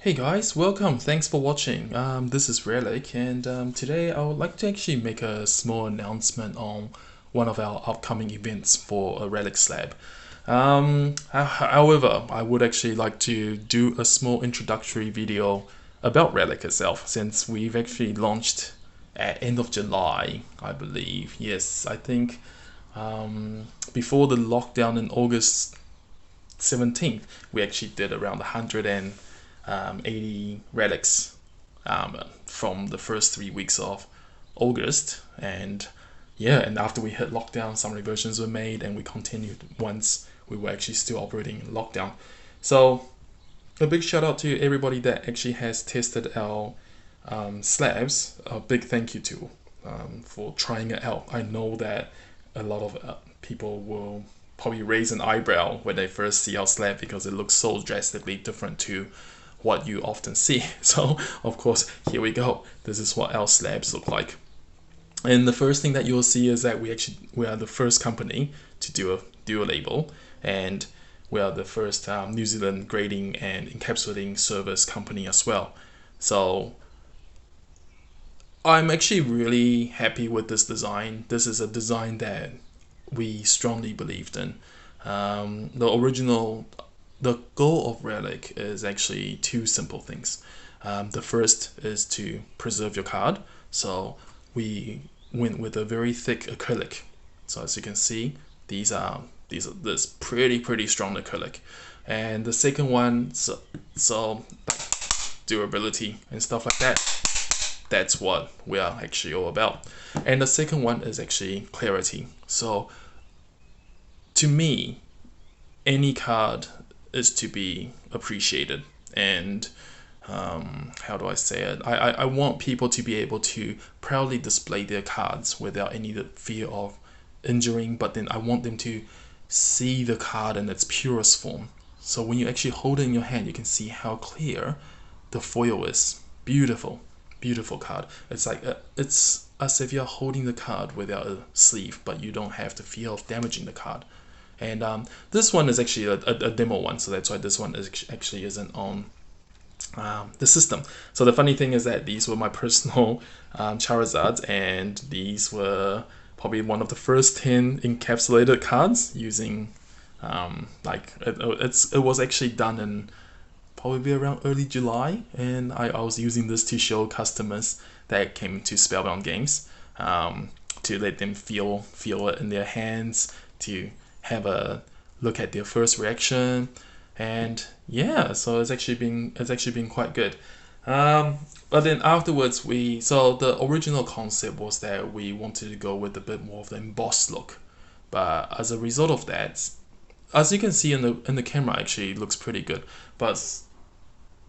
Hey guys, welcome. Thanks for watching. This is Relic, and today I would like to actually make a small announcement on one of our upcoming events for a Relic Slab. However, I would actually like to do a small introductory video about Relic itself, since we've actually launched at end of July, I believe. Yes, I think before the lockdown in August 17th, we actually did around 180 relics from the first 3 weeks of August. And yeah, and after we hit lockdown, some reversions were made and we continued once we were actually still operating in lockdown. So a big shout out to everybody that actually has tested our slabs. A big thank you to for trying it out. I know that a lot of people will probably raise an eyebrow when they first see our slab because it looks so drastically different to what you often see. So of course, here we go. This is what our slabs look like. And the first thing that you'll see is that we are the first company to do a dual label, and we are the first New Zealand grading and encapsulating service company as well. So I'm actually really happy with this design. This is a design that we strongly believed in. The goal of Relic is actually two simple things. The first is to preserve your card. So we went with a very thick acrylic. So as you can see, these are this pretty strong acrylic. And the second one, so like durability and stuff like that. That's what we are actually all about. And the second one is actually clarity. So to me, any card is to be appreciated, and how do I say it? I want people to be able to proudly display their cards without any fear of injuring, but then I want them to see the card in its purest form. So when you actually hold it in your hand, you can see how clear the foil is. Beautiful card. It's like it's as if you're holding the card without a sleeve, but you don't have the fear of damaging the card. And this one is actually a demo one, so that's why this one actually isn't on the system. So the funny thing is that these were my personal Charizards, and these were probably one of the first 10 encapsulated cards using it was actually done in probably around early July, and I was using this to show customers that came to Spellbound Games to let them feel it in their hands, to have a look at their first reaction. And yeah, so it's actually been quite good. But then afterwards, so the original concept was that we wanted to go with a bit more of the embossed look, but as a result of that, as you can see in the camera, actually it looks pretty good. But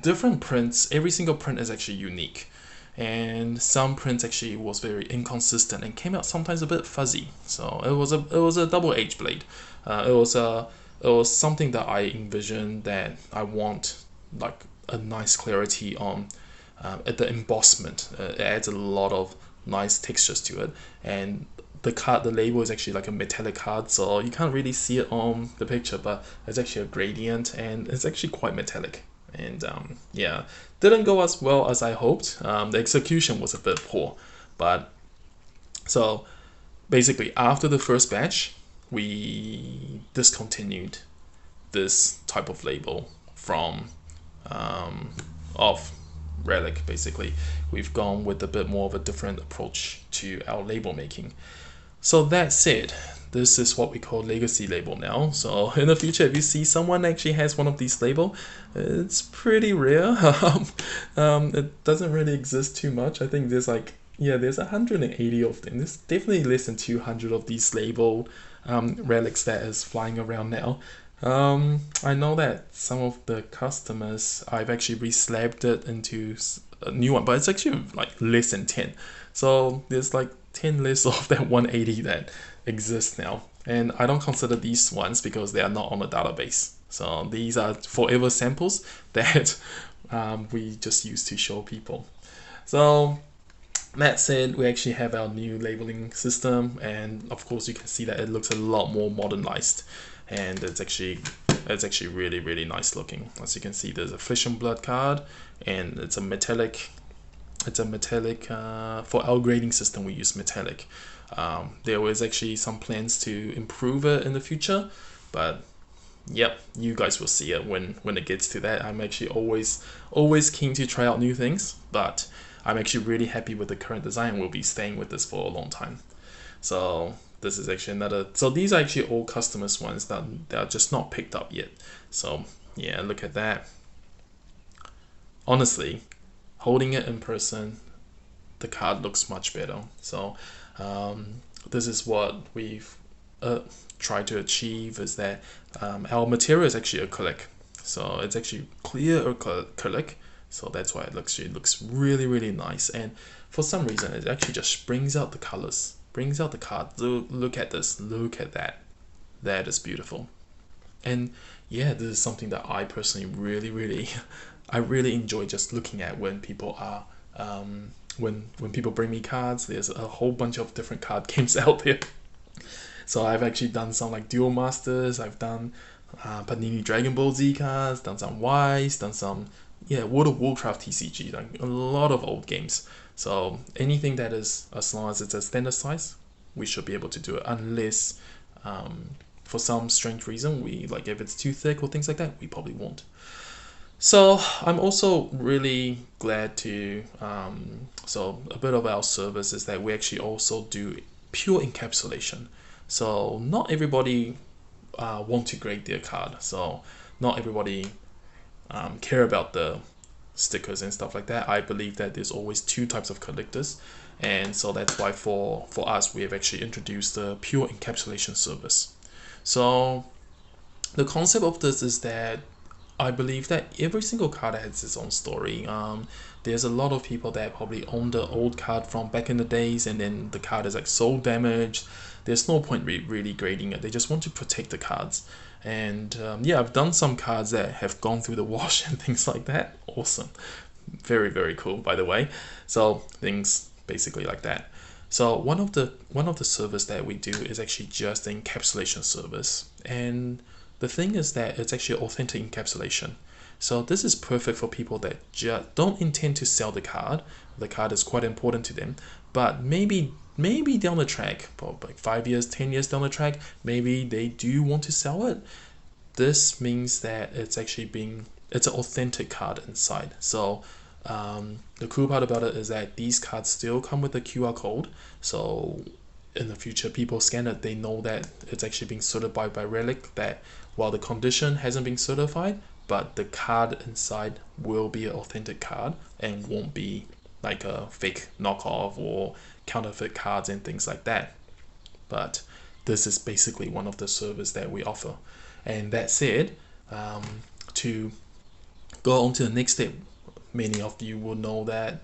different prints, every single print is actually unique, and some prints actually was very inconsistent and came out sometimes a bit fuzzy. So it was a double-edged blade. It was something that I envisioned, that I want like a nice clarity on at the embossment. It adds a lot of nice textures to it, and the label is actually like a metallic card, so you can't really see it on the picture, but it's actually a gradient and it's actually quite metallic. And yeah, didn't go as well as I hoped. The execution was a bit poor, but so basically after the first batch, we discontinued this type of label from of Relic. Basically, we've gone with a bit more of a different approach to our label making. So that said, this is what we call legacy label now. So in the future, if you see someone actually has one of these label, it's pretty rare. It doesn't really exist too much. I think there's there's 180 of them. There's definitely less than 200 of these label relics that is flying around now. I know that some of the customers, I've actually re-slabbed it into a new one, but it's actually like less than 10. So there's like 10 lists of that 180 that exist now, and I don't consider these ones because they are not on the database. So these are forever samples that we just use to show people. So that said, we actually have our new labeling system, and of course you can see that it looks a lot more modernized, and it's actually it's actually really nice looking. As you can see, there's a Flesh and Blood card, and it's a metallic. It's a metallic. For our grading system, we use metallic. There was actually some plans to improve it in the future, but yep, you guys will see it when it gets to that. I'm actually always keen to try out new things, but I'm actually really happy with the current design. We'll be staying with this for a long time. So this is actually another. So these are actually all customers ones that are just not picked up yet. So yeah, look at that. Honestly, holding it in person, the card looks much better. So this is what we've tried to achieve, is that our material is actually acrylic. So it's actually clear acrylic. So that's why it looks really nice. And for some reason, it actually just brings out the colors, brings out the card. Look at this, look at that. That is beautiful. And yeah, this is something that I personally really I really enjoy just looking at when people are when people bring me cards. There's a whole bunch of different card games out there. So I've actually done some like Duel Masters, I've done Panini Dragon Ball Z cards, done some Wise, done some World of Warcraft TCG, like a lot of old games. So anything that is, as long as it's a standard size, we should be able to do it, unless for some strange reason we like, if it's too thick or things like that, we probably won't. So I'm also really glad to so a bit of our service is that we actually also do pure encapsulation. So not everybody want to grade their card, so not everybody care about the stickers and stuff like that. I believe that there's always two types of collectors, and so that's why for us we have actually introduced the pure encapsulation service. So the concept of this is that I believe that every single card has its own story. There's a lot of people that probably own the old card from back in the days, and then the card is like so damaged. There's no point really grading it. They just want to protect the cards. And yeah, I've done some cards that have gone through the wash and things like that. Awesome. Very cool, by the way. So things basically like that. So one of the service that we do is actually just the encapsulation service. And the thing is that it's actually authentic encapsulation. So this is perfect for people that just don't intend to sell the card. The card is quite important to them, but maybe down the track, for like 5 years, 10 years down the track, maybe they do want to sell it. This means that it's an authentic card inside. So the cool part about it is that these cards still come with a QR code. So in the future, people scan it, they know that it's actually being certified by Relic, that while the condition hasn't been certified, but the card inside will be an authentic card and won't be like a fake knockoff or counterfeit cards and things like that. But this is basically one of the services that we offer. And that said, to go on to the next step, many of you will know that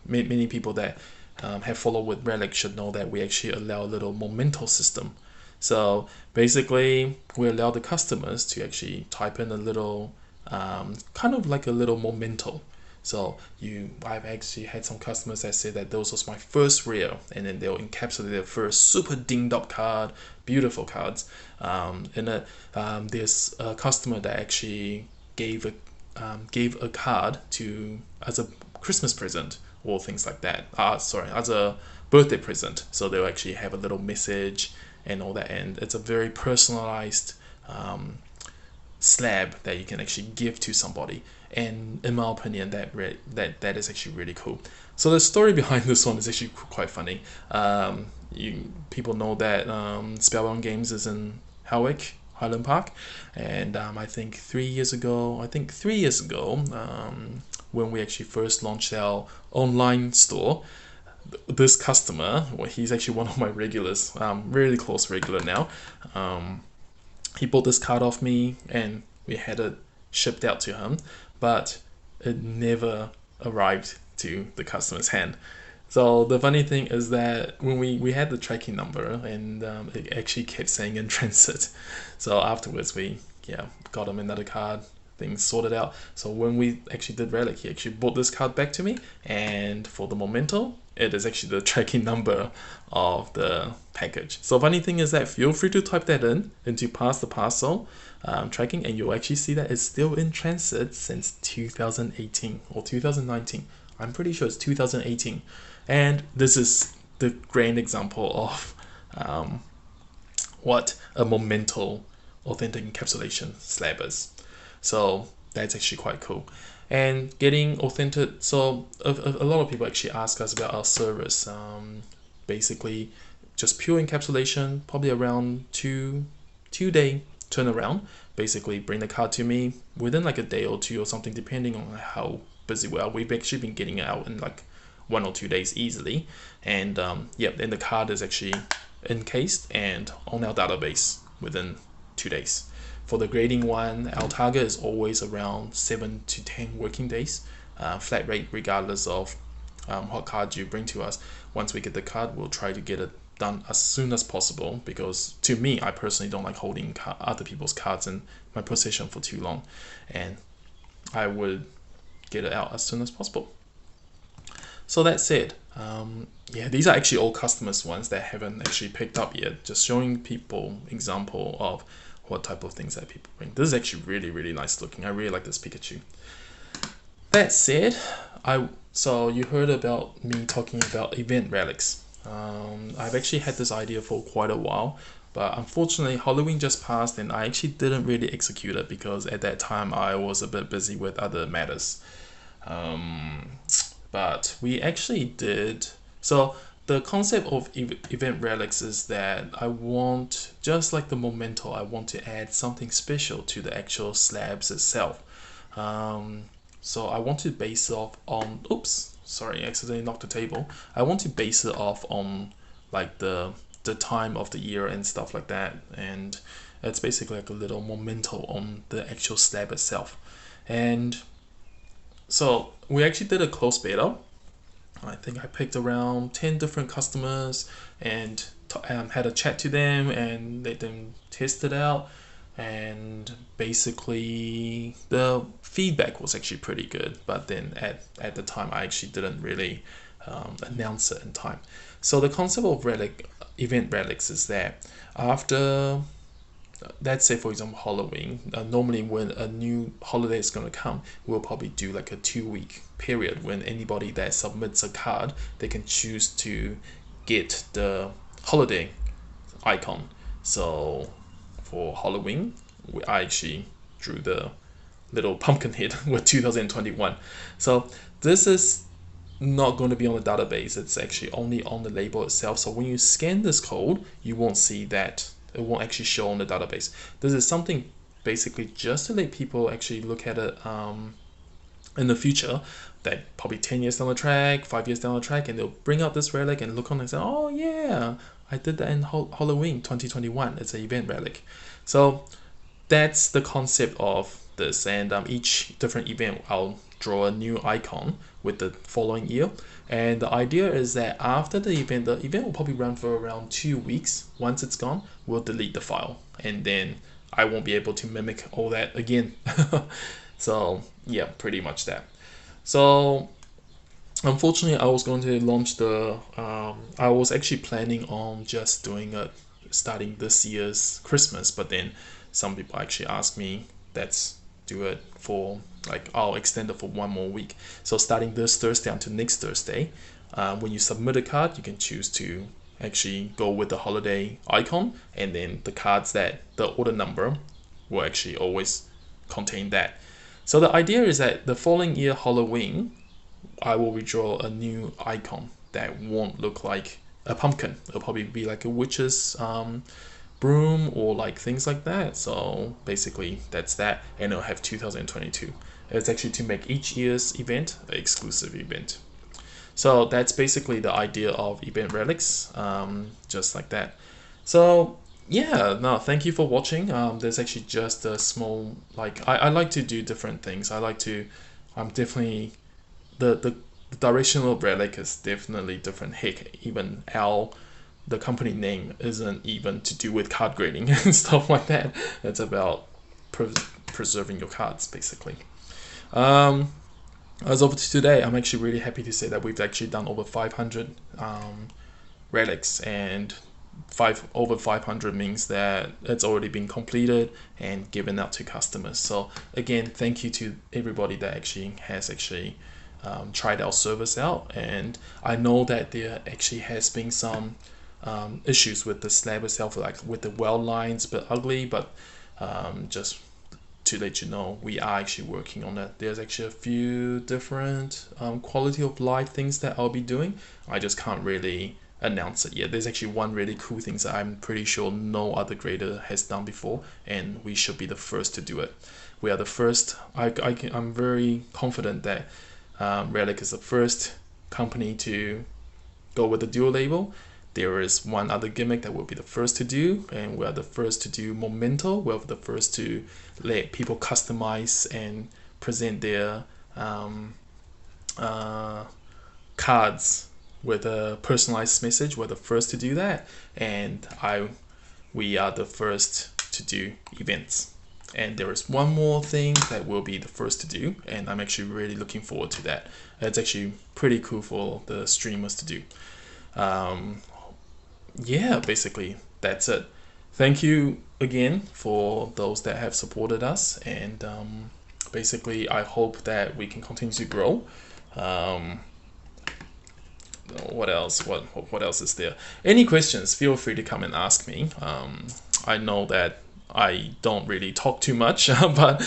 many people that have followed with Relic should know that we actually allow a little momento system. So basically, we allow the customers to actually type in a little kind of like a little memento. So I've actually had some customers that say that those was my first rare, and then they'll encapsulate their first super dinged up card, beautiful cards. And there's a customer that actually gave a card as a Christmas present or things like that. As a birthday present. So they'll actually have a little message and all that, and it's a very personalized slab that you can actually give to somebody. And in my opinion, that is actually really cool. So the story behind this one is actually quite funny. People know that Spellbound Games is in Hawick, Highland Park, and I think 3 years ago, when we actually first launched our online store, this customer, well, he's actually one of my regulars, really close regular now. He bought this card off me, and we had it shipped out to him, but it never arrived to the customer's hand. So the funny thing is that when we had the tracking number, and it actually kept saying in transit. So afterwards we got him another card, things sorted out. So when we actually did Relic, he actually brought this card back to me, and for the momento, it is actually the tracking number of the package. So funny thing is that feel free to type that in into pass the parcel tracking, and you'll actually see that it's still in transit since 2018 or 2019. I'm pretty sure it's 2018, and this is the grand example of what a momento authentic encapsulation slab is. So that's actually quite cool. And getting authentic, so a lot of people actually ask us about our service. Basically just pure encapsulation, probably around two day turnaround. Basically bring the card to me within like a day or two or something, depending on how busy we are. We've actually been getting it out in like 1 or 2 days easily, and then the card is actually encased and on our database within 2 days. For the grading one, our target is always around 7 to 10 working days, flat rate regardless of what card you bring to us. Once we get the card, we'll try to get it done as soon as possible, because to me, I personally don't like holding other people's cards in my possession for too long, and I would get it out as soon as possible. So that said, these are actually all customers ones that haven't actually picked up yet, just showing people example of what type of things that people bring. This is actually really nice looking. I really like this Pikachu. That said, so you heard about me talking about event relics. I've actually had this idea for quite a while, but unfortunately Halloween just passed and I actually didn't really execute it because at that time I was a bit busy with other matters. But we actually did. So the concept of event relics is that I want, just like the momento, I want to add something special to the actual slabs itself. So I want to base it off on, oops, sorry, I accidentally knocked the table. I want to base it off on like the time of the year and stuff like that, and it's basically like a little memento on the actual slab itself. And so we actually did a closed beta. I think I picked around 10 different customers and had a chat to them and let them test it out, and basically the feedback was actually pretty good, but then at the time I actually didn't really announce it in time. So the concept of event relics is that after, let's say for example Halloween, normally when a new holiday is going to come, we'll probably do like a 2-week period when anybody that submits a card, they can choose to get the holiday icon. So for Halloween, I actually drew the little pumpkin head with 2021. So this is not going to be on the database, it's actually only on the label itself. So when you scan this code, you won't see that, it won't actually show on the database. This is something basically just to let people actually look at it in the future, that probably 10 years down the track, 5 years down the track, and they'll bring out this relic and look on and say, oh yeah, I did that in Halloween 2021, it's an event relic. So that's the concept of this, and each different event I'll draw a new icon with the following year. And the idea is that after the event will probably run for around 2 weeks. Once it's gone, we'll delete the file, and then I won't be able to mimic all that again. So yeah, pretty much that. So unfortunately, I was going to launch the I was actually planning on just doing it starting this year's Christmas, but then some people actually asked me, let's do it for like, I'll extend it for 1 more week. So starting this Thursday until next Thursday, when you submit a card, you can choose to actually go with the holiday icon, and then the cards that the order number will actually always contain that. So the idea is that the following year Halloween, I will redraw a new icon that won't look like a pumpkin. It'll probably be like a witch's broom or like things like that. So basically that's that, and it'll have 2022. It's actually to make each year's event an exclusive event. So that's basically the idea of event relics, just like that. So yeah, no, thank you for watching. There's actually just a small, like, I like to do different things. I'm definitely, the direction of Relic is definitely different. Heck, even the company name isn't even to do with card grading and stuff like that. It's about preserving your cards basically. As of today, I'm actually really happy to say that we've actually done over 500 relics, and over 500 means that it's already been completed and given out to customers. So again, thank you to everybody that actually has tried our service out. And I know that there actually has been some issues with the slab itself, like with the weld lines, a bit ugly, but just to let you know, we are actually working on that. There's actually a few different quality of life things that I'll be doing. I just can't really announce it yet. There's actually one really cool thing that I'm pretty sure no other grader has done before, and we should be the first to do it. We are the first. I'm very confident that Relic is the first company to go with the dual label. There is one other gimmick that we'll be the first to do, and we are the first to do momento. We're the first to let people customize and present their cards with a personalized message. We're the first to do that, and we are the first to do events. And there is one more thing that we'll be the first to do, and I'm actually really looking forward to that. It's actually pretty cool for the streamers to do. Yeah, basically that's it. Thank you again for those that have supported us, and basically I hope that we can continue to grow. What else? What else is there? Any questions, feel free to come and ask me. I know that I don't really talk too much, but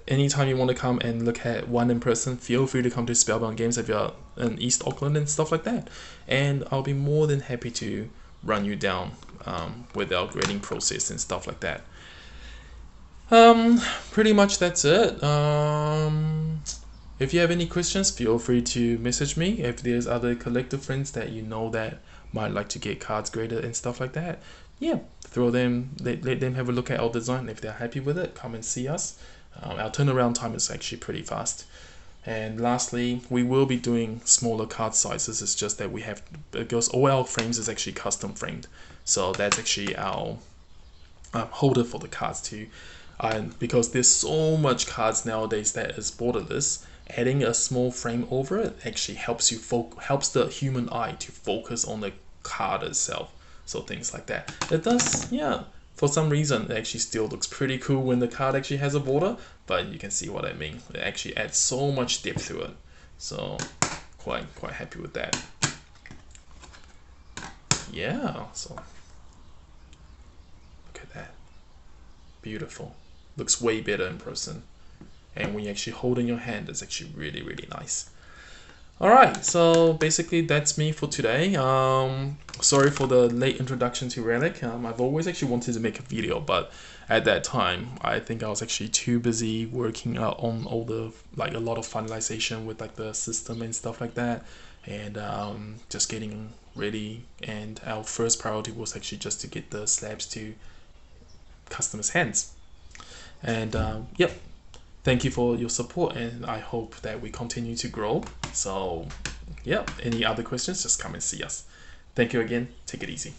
anytime you want to come and look at one in person, feel free to come to Spellbound Games if you're in East Auckland and stuff like that. And I'll be more than happy to run you down with our grading process and stuff like that. Pretty much that's it. If you have any questions, feel free to message me. If there's other collector friends that you know that might like to get cards graded and stuff like that, yeah, let them have a look at our design. If they're happy with it, come and see us. Our turnaround time is actually pretty fast. And lastly, we will be doing smaller card sizes. It's just that because all our frames is actually custom framed, so that's actually our holder for the cards too. And because there's so much cards nowadays that is borderless, adding a small frame over it actually helps the human eye to focus on the card itself. So things like that. It does, yeah. For some reason, it actually still looks pretty cool when the card actually has a border, but you can see what I mean. It actually adds so much depth to it. So quite happy with that. Yeah, so look at that. Beautiful. Looks way better in person. And when you actually hold in your hand, it's actually really, really nice. Alright, so basically that's me for today. Sorry for the late introduction to Relic. I've always actually wanted to make a video, but at that time, I think I was actually too busy working on all the, a lot of finalization with the system and stuff like that, and just getting ready. And our first priority was actually just to get the slabs to customers' hands. And yep. Thank you for your support, and I hope that we continue to grow. So yeah, any other questions, just come and see us. Thank you again. Take it easy.